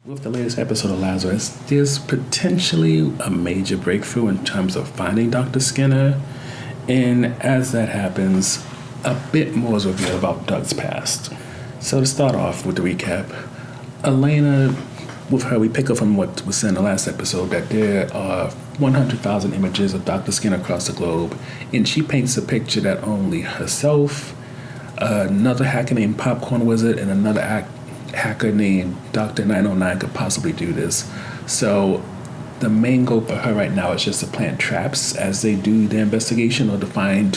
With the latest episode of Lazarus, there's potentially a major breakthrough in terms of finding Dr. Skinner, and as that happens, a bit more is revealed about Doug's past. So to start off with the recap, Elena, with her, we pick up from what was said in the last episode that there are 100,000 images of Dr. Skinner across the globe, and she paints a picture that only herself, another hacker named Popcorn Wizard, and another hacker named Dr. 909 could possibly do this. So the main goal for her right now is just to plant traps as they do their investigation, or to find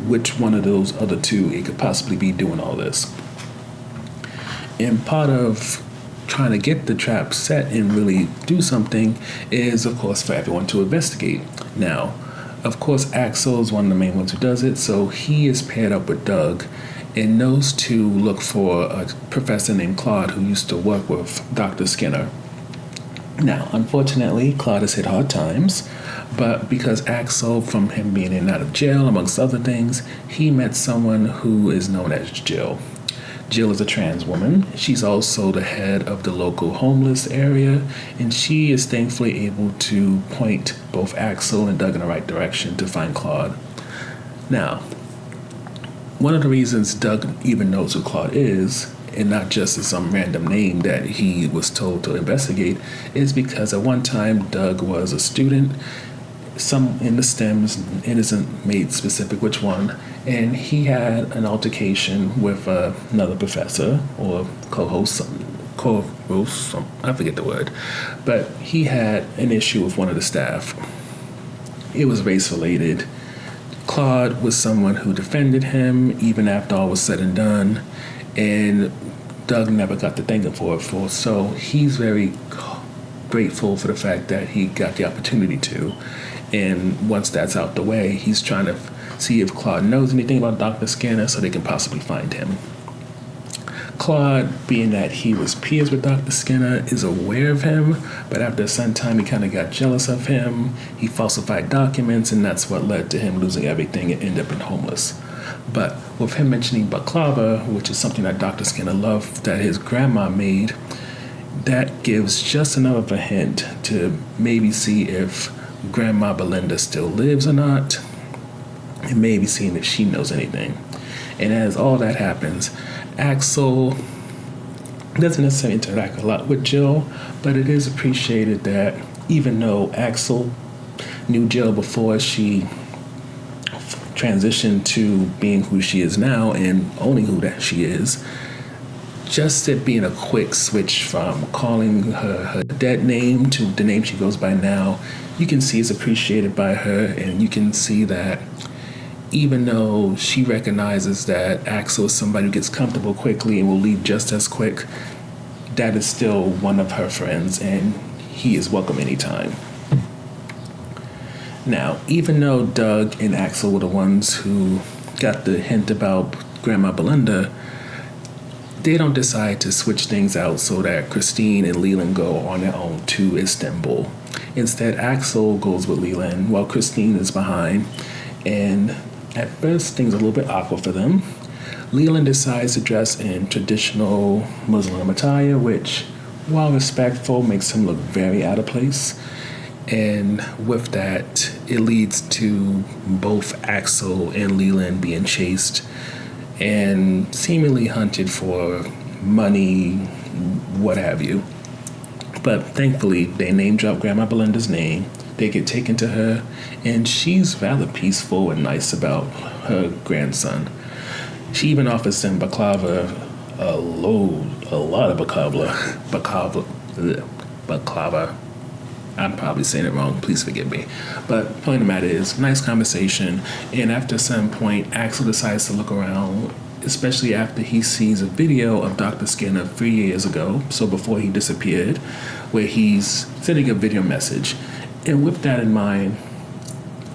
which one of those other two it could possibly be doing all this. And part of trying to get the trap set and really do something is, of course, for everyone to investigate. Now, of course, Axel is one of the main ones who does it, so he is paired up with Doug, and those two look for a professor named Claude who used to work with Dr. Skinner. Now, unfortunately, Claude has hit hard times, but because Axel, from him being in and out of jail, amongst other things, he met someone who is known as Jill. Jill is a trans woman. She's also the head of the local homeless area, and she is thankfully able to point both Axel and Doug in the right direction to find Claude. Now, one of the reasons Doug even knows who Claude is, and not just as some random name that he was told to investigate, is because at one time Doug was a student, some in the STEMs, it isn't made specific which one, and he had an altercation with another professor or co-host, I forget the word, but he had an issue with one of the staff. It was race related. Claude was someone who defended him even after all was said and done, and Doug never got to thank him for it. So he's very grateful for the fact that he got the opportunity to. And once that's out the way, he's trying to see if Claude knows anything about Dr. Skinner so they can possibly find him. Claude, being that he was peers with Dr. Skinner, is aware of him, but after some time he kind of got jealous of him. He falsified documents, and that's what led to him losing everything and ended up being homeless. But with him mentioning baklava, which is something that Dr. Skinner loved that his grandma made, that gives just enough of a hint to maybe see if Grandma Belinda still lives or not, and maybe seeing if she knows anything. And as all that happens, Axel doesn't necessarily interact a lot with Jill, but it is appreciated that even though Axel knew Jill before she transitioned to being who she is now and owning who that she is, just it being a quick switch from calling her dead name to the name she goes by now, you can see it's appreciated by her, and you can see that even though she recognizes that Axel is somebody who gets comfortable quickly and will leave just as quick, that is still one of her friends, and he is welcome anytime. Now, even though Doug and Axel were the ones who got the hint about Grandma Belinda, they don't decide to switch things out so that Christine and Leland go on their own to Istanbul. Instead, Axel goes with Leland while Christine is behind, and at first things are a little bit awkward for them. Leland decides to dress in traditional Muslim attire, which, while respectful, makes him look very out of place. And with that, it leads to both Axel and Leland being chased and seemingly hunted for money, what have you. But thankfully, they name drop Grandma Belinda's name. They get taken to her, and she's rather peaceful and nice about her grandson. She even offers them baklava, a lot of baklava. I'm probably saying it wrong, please forgive me. But point of the matter is, nice conversation, and after some point, Axel decides to look around, especially after he sees a video of Dr. Skinner 3 years ago, so before he disappeared, where he's sending a video message. And with that in mind,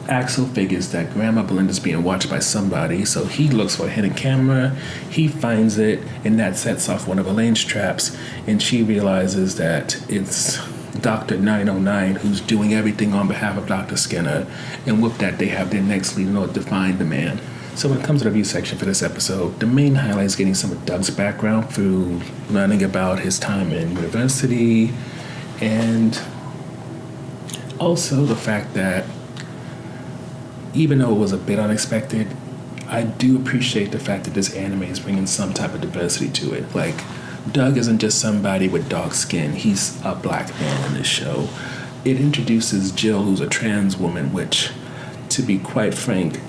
Axel figures that Grandma Belinda's being watched by somebody, so he looks for a hidden camera, he finds it, and that sets off one of Elaine's traps, and she realizes that it's Dr. 909 who's doing everything on behalf of Dr. Skinner, and with that they have their next lead in order to find the man. So when it comes to the review section for this episode, the main highlight is getting some of Doug's background through learning about his time in university, and also the fact that even though it was a bit unexpected, I do appreciate the fact that this anime is bringing some type of diversity to it. Like, Doug isn't just somebody with dark skin, he's a black man in this show. It introduces Jill, who's a trans woman, which, to be quite frank,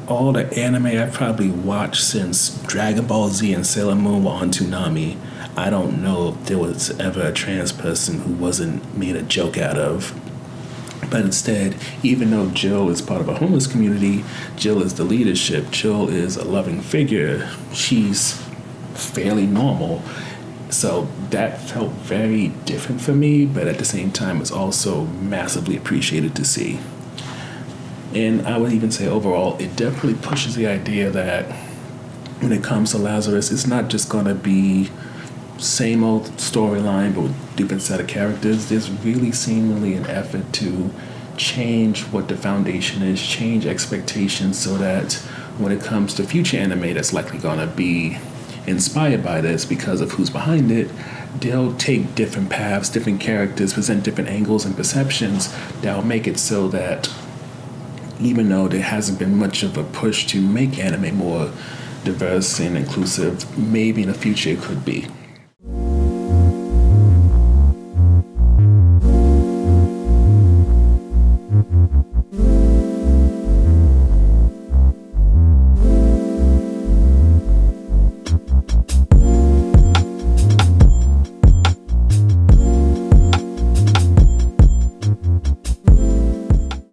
all the anime I've probably watched since Dragon Ball Z and Sailor Moon were on Toonami, I don't know if there was ever a trans person who wasn't made a joke out of. But instead, even though Jill is part of a homeless community, Jill is the leadership, Jill is a loving figure, she's fairly normal. So that felt very different for me, but at the same time, it's also massively appreciated to see. And I would even say overall, it definitely pushes the idea that when it comes to Lazarus, it's not just going to be same old storyline, but with different set of characters. There's really seemingly an effort to change what the foundation is, change expectations, so that when it comes to future anime that's likely going to be inspired by this because of who's behind it, they'll take different paths, different characters, present different angles and perceptions that'll make it so that even though there hasn't been much of a push to make anime more diverse and inclusive, maybe in the future it could be.